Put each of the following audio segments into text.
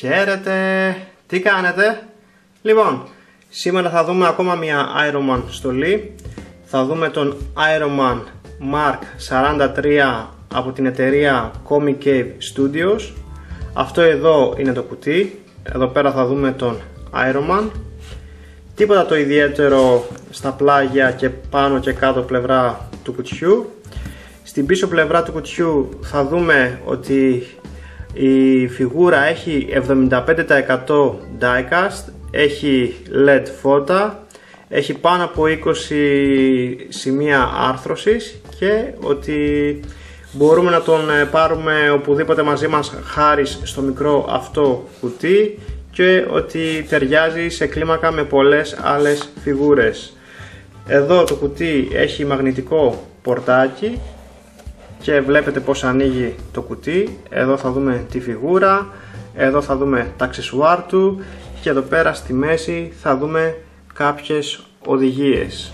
Χαίρετε! Τι κάνετε? Λοιπόν, σήμερα θα δούμε ακόμα μια Iron Man στολή. Θα δούμε τον Iron Man Mark 43 από την εταιρεία Comic Cave Studios. Αυτό εδώ είναι το κουτί. Εδώ πέρα θα δούμε τον Iron Man. Τίποτα το ιδιαίτερο στα πλάγια και πάνω και κάτω πλευρά του κουτιού. Στην πίσω πλευρά του κουτιού θα δούμε ότι η φιγούρα έχει 75% diecast, έχει LED φώτα, έχει πάνω από 20 σημεία άρθρωσης και ότι μπορούμε να τον πάρουμε οπουδήποτε μαζί μας χάρη στο μικρό αυτό κουτί και ότι ταιριάζει σε κλίμακα με πολλές άλλες φιγούρες. Εδώ το κουτί έχει μαγνητικό πορτάκι και βλέπετε πως ανοίγει το κουτί. Εδώ θα δούμε τη φιγούρα, εδώ θα δούμε τα αξεσουάρ του και εδώ πέρα στη μέση θα δούμε κάποιες οδηγίες.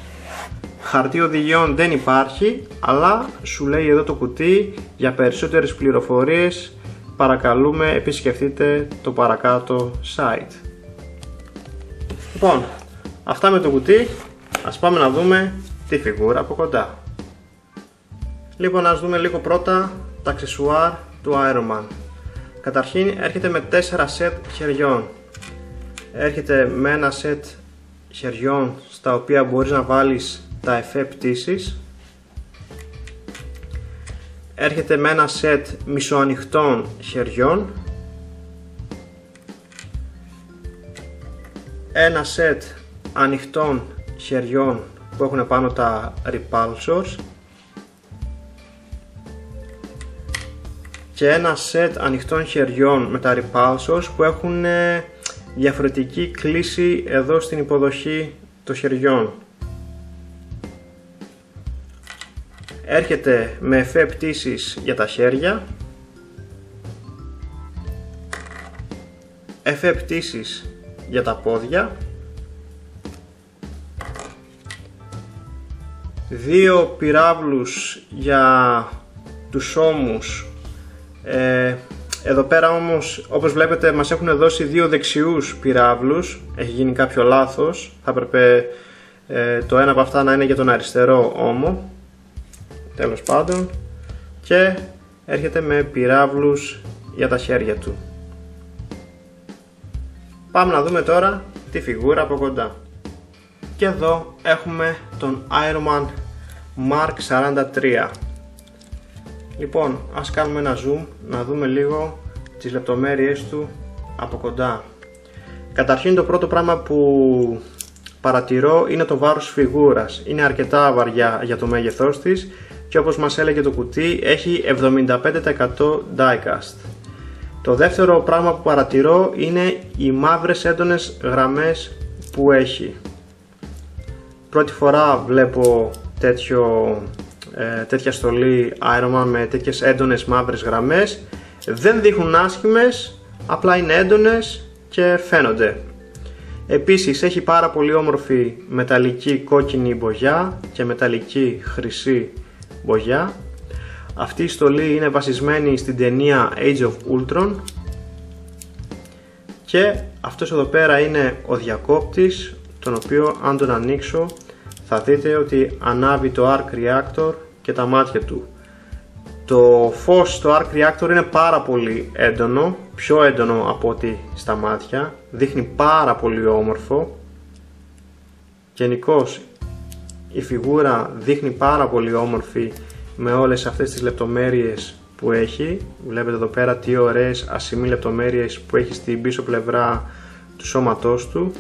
Χαρτί οδηγιών δεν υπάρχει, αλλά σου λέει εδώ το κουτί για περισσότερες πληροφορίες παρακαλούμε επισκεφτείτε το παρακάτω site. Λοιπόν, αυτά με το κουτί. Ας πάμε να δούμε τη φιγούρα από κοντά. Λοιπόν, ας δούμε λίγο πρώτα τα αξεσουάρ του Iron Man. Καταρχήν έρχεται με 4 σετ χεριών. Έρχεται με ένα σετ χεριών στα οποία μπορείς να βάλεις τα εφέ πτήσης. Έρχεται με ένα σετ μισοανοιχτών χεριών. Ένα σετ ανοιχτών χεριών που έχουν πάνω τα repulsors. Και ένα σετ ανοιχτών χεριών με τα repulsors που έχουν διαφορετική κλίση εδώ στην υποδοχή των χεριών. Έρχεται με εφέ πτήσης για τα χέρια, εφέ πτήσης για τα πόδια, 2 πυράβλους για τους ώμους. Εδώ πέρα όμως, όπως βλέπετε, μας έχουν δώσει 2 δεξιούς πυράβλους. Έχει γίνει κάποιο λάθος. Θα έπρεπε το ένα από αυτά να είναι για τον αριστερό ώμο. Τέλος πάντων. Και έρχεται με πυράβλους για τα χέρια του. Πάμε να δούμε τώρα τη φιγούρα από κοντά. Και εδώ έχουμε τον Iron Man Mark 43. Λοιπόν, ας κάνουμε ένα zoom να δούμε λίγο τις λεπτομέρειες του από κοντά. Καταρχήν το πρώτο πράγμα που παρατηρώ είναι το βάρος φιγούρας. Είναι αρκετά βαριά για το μέγεθός της και όπως μας έλεγε το κουτί έχει 75% diecast. Το δεύτερο πράγμα που παρατηρώ είναι οι μαύρες έντονες γραμμές που έχει. Πρώτη φορά βλέπω τέτοια στολή Iron Man με τέτοιες έντονες μαύρες γραμμές. Δεν δείχνουν άσχημες, απλά είναι έντονες και φαίνονται. Επίσης έχει πάρα πολύ όμορφη μεταλλική κόκκινη μπογιά και μεταλλική χρυσή μπογιά. Αυτή η στολή είναι βασισμένη στην ταινία Age of Ultron. Και αυτός εδώ πέρα είναι ο διακόπτης, τον οποίο αν τον ανοίξω θα δείτε ότι ανάβει το Arc Reactor και τα μάτια του. Το φως στο Arc Reactor είναι πάρα πολύ έντονο, πιο έντονο από ό,τι στα μάτια, δείχνει πάρα πολύ όμορφο. Γενικώς η φιγούρα δείχνει πάρα πολύ όμορφη με όλες αυτές τις λεπτομέρειες που έχει. Βλέπετε εδώ πέρα τι ωραίες ασημεί λεπτομέρειες που έχει στην πίσω πλευρά του σώματός του.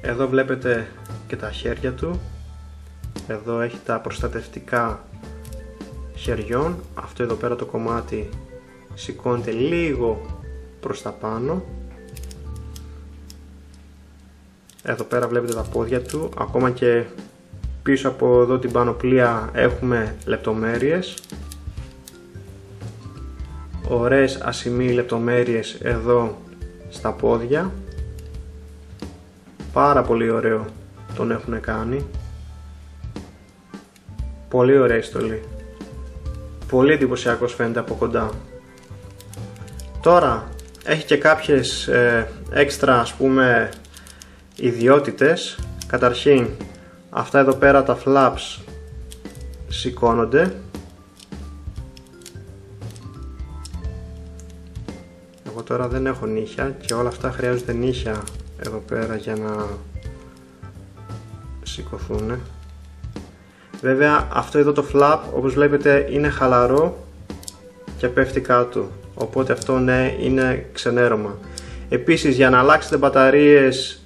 Εδώ βλέπετε και τα χέρια του. Εδώ έχει τα προστατευτικά χεριών. Αυτό εδώ πέρα το κομμάτι σηκώνεται λίγο προς τα πάνω. Εδώ πέρα βλέπετε τα πόδια του. Ακόμα και πίσω από εδώ την πανοπλία έχουμε λεπτομέρειες. Ωραίες ασημεί λεπτομέρειες εδώ στα πόδια. Πάρα πολύ ωραίο τον έχουν κάνει. Πολύ ωραία στολή. Πολύ εντυπωσιακός φαίνεται από κοντά. Τώρα έχει και κάποιες έξτρα, ας πούμε, ιδιότητες. Καταρχήν αυτά εδώ πέρα τα flaps σηκώνονται. Εγώ τώρα δεν έχω νύχια και όλα αυτά χρειάζονται νύχια εδώ πέρα για να σηκωθούν. Βέβαια αυτό εδώ το flap, όπως βλέπετε, είναι χαλαρό και πέφτει κάτω, οπότε αυτό ναι, είναι ξενέρωμα. Επίσης, για να αλλάξετε μπαταρίες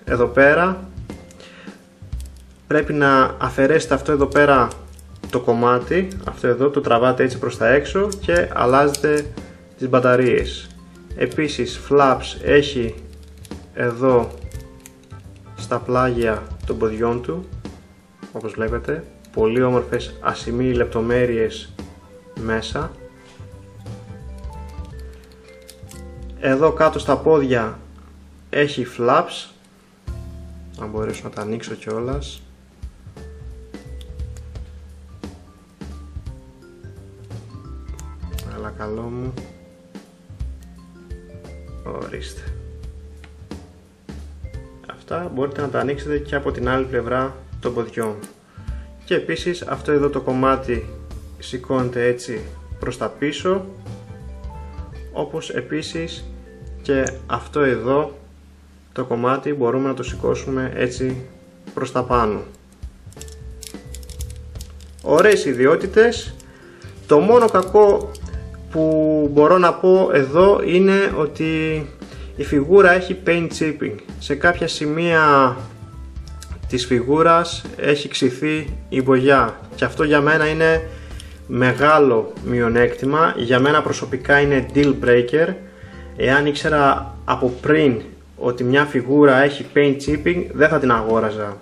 εδώ πέρα πρέπει να αφαιρέσετε αυτό εδώ πέρα το κομμάτι, αυτό εδώ το τραβάτε έτσι προς τα έξω και αλλάζετε τις μπαταρίες. Επίσης flaps έχει εδώ στα πλάγια των ποδιών του, όπως βλέπετε, πολύ όμορφες ασημεί λεπτομέρειες μέσα. Εδώ κάτω στα πόδια έχει flaps, αν μπορέσω να τα ανοίξω κιόλας. Αλλά καλό μου, ορίστε. Αυτά μπορείτε να τα ανοίξετε και από την άλλη πλευρά των ποδιών. Και επίσης αυτό εδώ το κομμάτι σηκώνεται έτσι προς τα πίσω, όπως επίσης και αυτό εδώ το κομμάτι μπορούμε να το σηκώσουμε έτσι προς τα πάνω. Ωραίες ιδιότητες. Το μόνο κακό που μπορώ να πω εδώ είναι ότι η φιγούρα έχει paint chipping. Σε κάποια σημεία της φιγούρας έχει ξυθεί η μπογιά και αυτό για μένα είναι μεγάλο μειονέκτημα. Για μένα προσωπικά είναι deal breaker. Εάν ήξερα από πριν ότι μια φιγούρα έχει paint chipping, δεν θα την αγόραζα.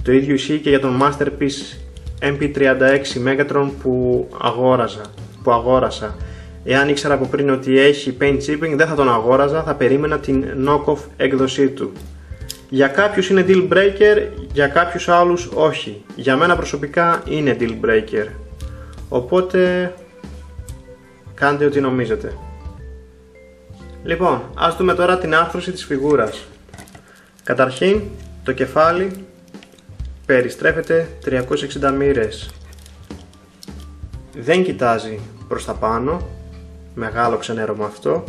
Το ίδιο ισχύει και για τον Masterpiece MP36 Megatron που αγόρασα. Εάν ήξερα από πριν ότι έχει paint chipping, δεν θα τον αγόραζα, θα περίμενα την knock-off έκδοσή του. Για κάποιους είναι deal breaker, για κάποιους άλλους όχι. Για μένα προσωπικά είναι deal breaker. Οπότε κάντε ό,τι νομίζετε. Λοιπόν, ας δούμε τώρα την άρθρωση της φιγούρας. Καταρχήν, το κεφάλι περιστρέφεται 360 μοίρες. Δεν κοιτάζει προς τα πάνω, μεγάλο ξενέρωμα αυτό.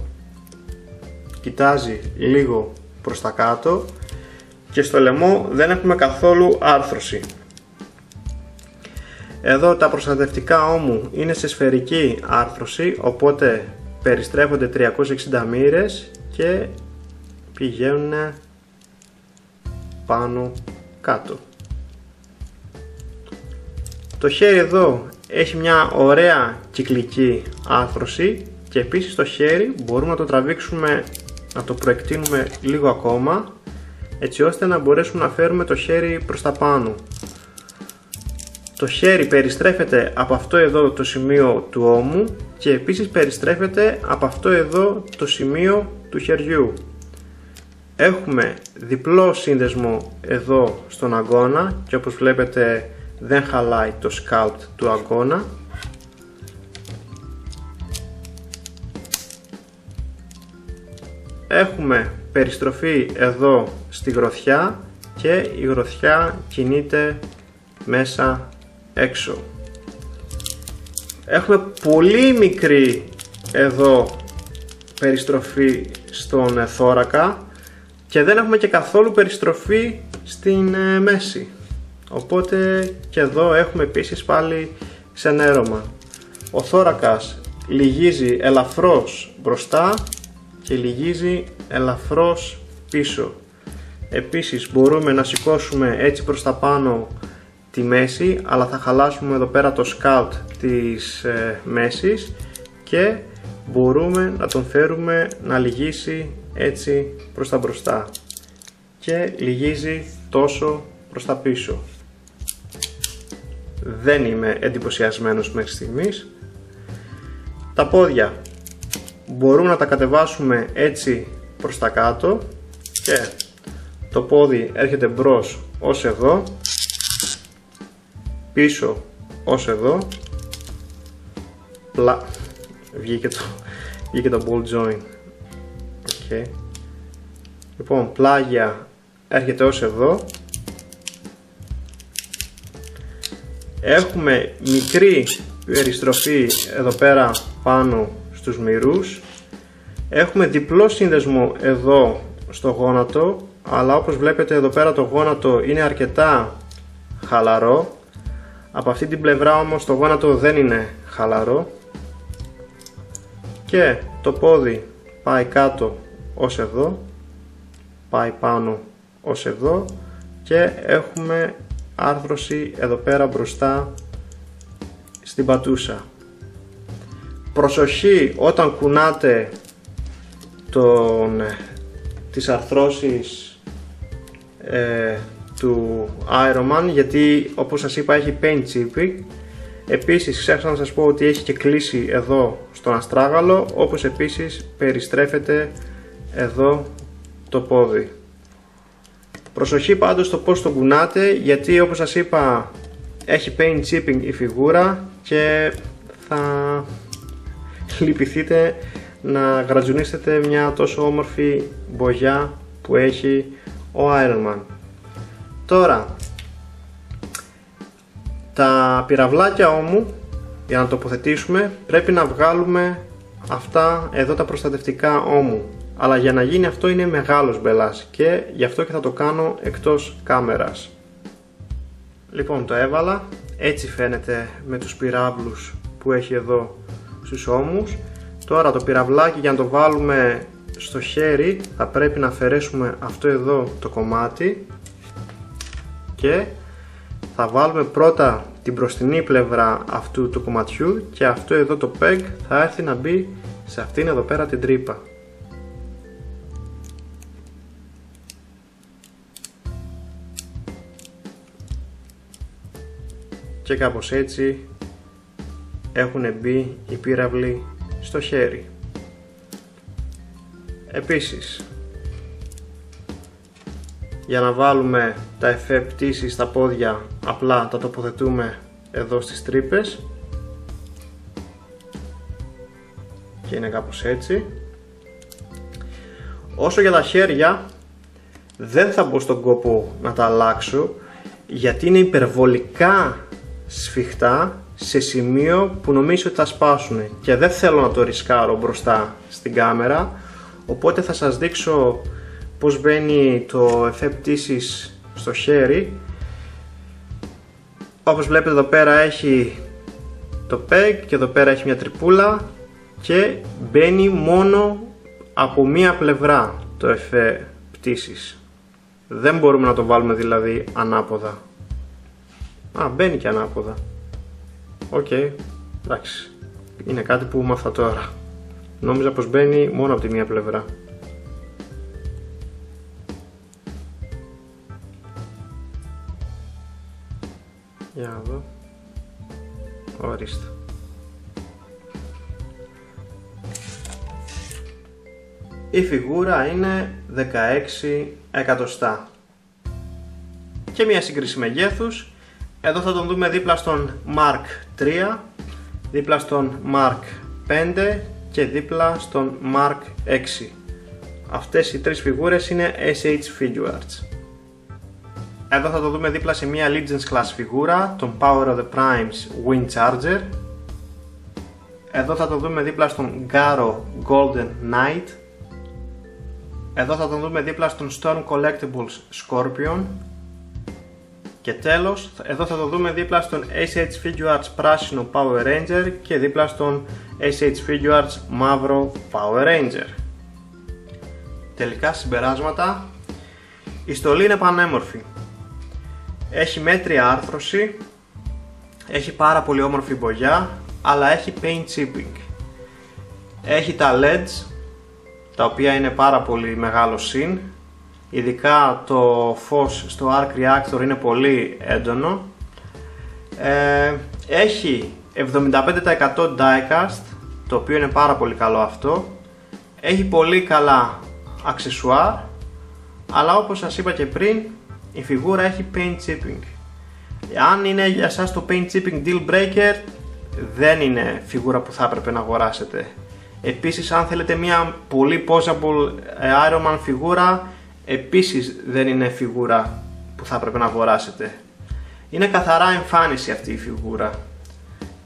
Κοιτάζει λίγο προς τα κάτω και στο λαιμό δεν έχουμε καθόλου άρθρωση. Εδώ τα προστατευτικά ώμου είναι σε σφαιρική άρθρωση, οπότε περιστρέφονται 360 μοίρες και πηγαίνουν πάνω κάτω. Το χέρι εδώ έχει μια ωραία κυκλική άρθρωση και επίσης το χέρι μπορούμε να το τραβήξουμε, να το προεκτείνουμε λίγο ακόμα, έτσι ώστε να μπορέσουμε να φέρουμε το χέρι προς τα πάνω. Το χέρι περιστρέφεται από αυτό εδώ το σημείο του ώμου και επίσης περιστρέφεται από αυτό εδώ το σημείο του χεριού. Έχουμε διπλό σύνδεσμο εδώ στον αγκώνα και όπως βλέπετε δεν χαλάει το σκάλπ του αγκώνα. Έχουμε περιστροφή εδώ στη γροθιά και η γροθιά κινείται μέσα έξω. Έχουμε πολύ μικρή εδώ περιστροφή στον θώρακα και δεν έχουμε και καθόλου περιστροφή στην μέση. Οπότε και εδώ έχουμε επίσης πάλι ξενέρωμα. Ο θώρακας λυγίζει ελαφρώς μπροστά και λυγίζει ελαφρώς πίσω. Επίσης μπορούμε να σηκώσουμε έτσι προς τα πάνω τη μέση, αλλά θα χαλάσουμε εδώ πέρα το σκάλπ της μέσης και μπορούμε να τον φέρουμε να λυγίσει έτσι προς τα μπροστά και λυγίζει τόσο προς τα πίσω. Δεν είμαι εντυπωσιασμένος μέχρι στιγμής. Τα πόδια μπορούμε να τα κατεβάσουμε έτσι προς τα κάτω και το πόδι έρχεται μπρος ως εδώ, πίσω ως εδώ, βγήκε ή και το ball joint. Okay. Λοιπόν, πλάγια έρχεται ως εδώ. Έχουμε μικρή περιστροφή εδώ πέρα πάνω στους μυρούς. Έχουμε διπλό σύνδεσμο εδώ στο γόνατο, αλλά όπως βλέπετε εδώ πέρα το γόνατο είναι αρκετά χαλαρό. Από αυτή την πλευρά όμως το γόνατο δεν είναι χαλαρό. Και το πόδι πάει κάτω ως εδώ, πάει πάνω ως εδώ και έχουμε άρθρωση εδώ πέρα μπροστά στην πατούσα. Προσοχή όταν κουνάτε τις αρθρώσεις του Ironman, γιατί όπως σας είπα έχει paint chipping. Επίσης ξέχασα να σας πω ότι έχει και κλείσει εδώ στον αστράγαλο, όπως επίσης περιστρέφεται εδώ το πόδι. Προσοχή πάντως στο πώς το κουνάτε, γιατί όπως σας είπα έχει paint chipping η φιγούρα και θα λυπηθείτε να γρατζουνίσετε μια τόσο όμορφη μπογιά που έχει ο Ironman. Τώρα, τα πυραυλάκια όμου, για να τοποθετήσουμε, πρέπει να βγάλουμε αυτά εδώ τα προστατευτικά όμου. Αλλά για να γίνει αυτό είναι μεγάλος μπελάς και γι' αυτό και θα το κάνω εκτός κάμερας. Λοιπόν, το έβαλα, έτσι φαίνεται με τους πυράβλους που έχει εδώ στους ώμους. Τώρα το πυραυλάκι, για να το βάλουμε στο χέρι, θα πρέπει να αφαιρέσουμε αυτό εδώ το κομμάτι και θα βάλουμε πρώτα την μπροστινή πλευρά αυτού του κομματιού και αυτό εδώ το peg θα έρθει να μπει σε αυτήν εδώ πέρα την τρύπα. Και κάπως έτσι έχουν μπει οι πύραυλοι στο χέρι. Επίσης, για να βάλουμε τα εφέ πτήσης στα πόδια, απλά τα τοποθετούμε εδώ στις τρύπες και είναι κάπως έτσι. Όσο για τα χέρια, δεν θα μπω στον κόπο να τα αλλάξω, γιατί είναι υπερβολικά σφιχτά σε σημείο που νομίζω ότι θα σπάσουν και δεν θέλω να το ρισκάρω μπροστά στην κάμερα, οπότε θα σας δείξω πως μπαίνει το εφέ πτήσης στο χέρι. Όπως βλέπετε εδώ πέρα έχει το peg και εδώ πέρα έχει μια τρυπούλα και μπαίνει μόνο από μία πλευρά το εφέ πτήσης. Δεν μπορούμε να το βάλουμε δηλαδή ανάποδα. Μπαίνει και ανάποδα. Οκ, εντάξει. Είναι κάτι που μάθα τώρα. Νόμιζα πως μπαίνει μόνο από τη μία πλευρά. Για να δω. Ορίστε. Η φιγούρα είναι 16 εκατοστά. Και μια σύγκριση μεγέθους. Εδώ θα τον δούμε δίπλα στον Mark 3, δίπλα στον Mark 5 και δίπλα στον Mark 6. Αυτές οι τρεις φιγούρες είναι SH Figuarts. Εδώ θα το δούμε δίπλα σε μια Legends Class φιγούρα, τον Power of the Primes Wind Charger. Εδώ θα το δούμε δίπλα στον Garo Golden Knight. Εδώ θα τον δούμε δίπλα στον Storm Collectibles Scorpion. Και τέλος, εδώ θα το δούμε δίπλα στον SH Figuarts πράσινο Power Ranger και δίπλα στον SH Figuarts μαύρο Power Ranger. Τελικά συμπεράσματα, η στολή είναι πανέμορφη. Έχει μέτρια άρθρωση, έχει πάρα πολύ όμορφη μπογιά, αλλά έχει paint chipping. Έχει τα LEDs, τα οποία είναι πάρα πολύ μεγάλο συν. Ειδικά το φως στο Arc Reactor είναι πολύ έντονο. Έχει 75% diecast, το οποίο είναι πάρα πολύ καλό αυτό. Έχει πολύ καλά αξεσουάρ, αλλά όπως σας είπα και πριν, η φιγούρα έχει paint chipping. Αν είναι για σας το paint chipping deal breaker, δεν είναι φιγούρα που θα έπρεπε να αγοράσετε. Επίσης, αν θέλετε μια πολύ posable Iron Man φιγούρα, επίσης δεν είναι φιγούρα που θα έπρεπε να αγοράσετε. Είναι καθαρά εμφάνιση αυτή η φιγούρα.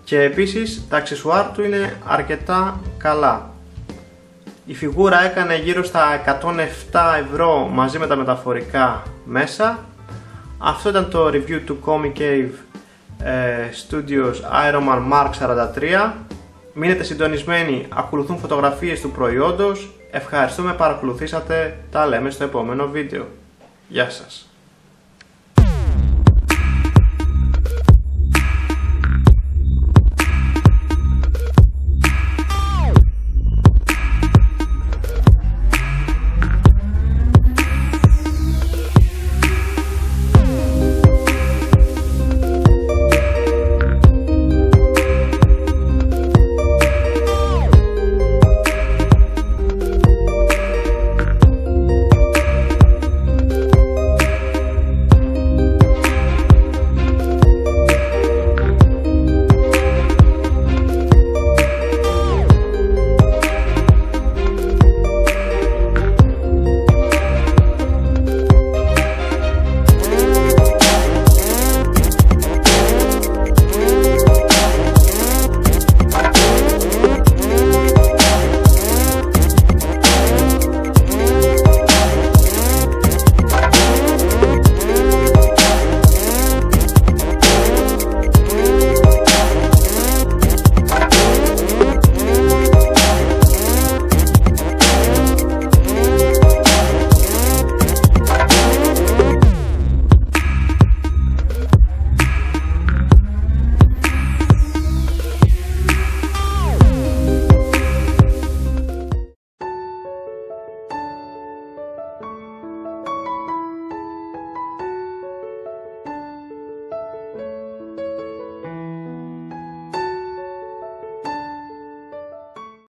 Και επίσης τα αξεσουάρ του είναι αρκετά καλά. Η φιγούρα έκανε γύρω στα 107 ευρώ μαζί με τα μεταφορικά μέσα. Αυτό ήταν το review του Comic Cave Studios Iron Man Mark 43. Μείνετε συντονισμένοι, ακολουθούν φωτογραφίες του προϊόντος. Ευχαριστούμε που παρακολουθήσατε, τα λέμε στο επόμενο βίντεο. Γεια σας.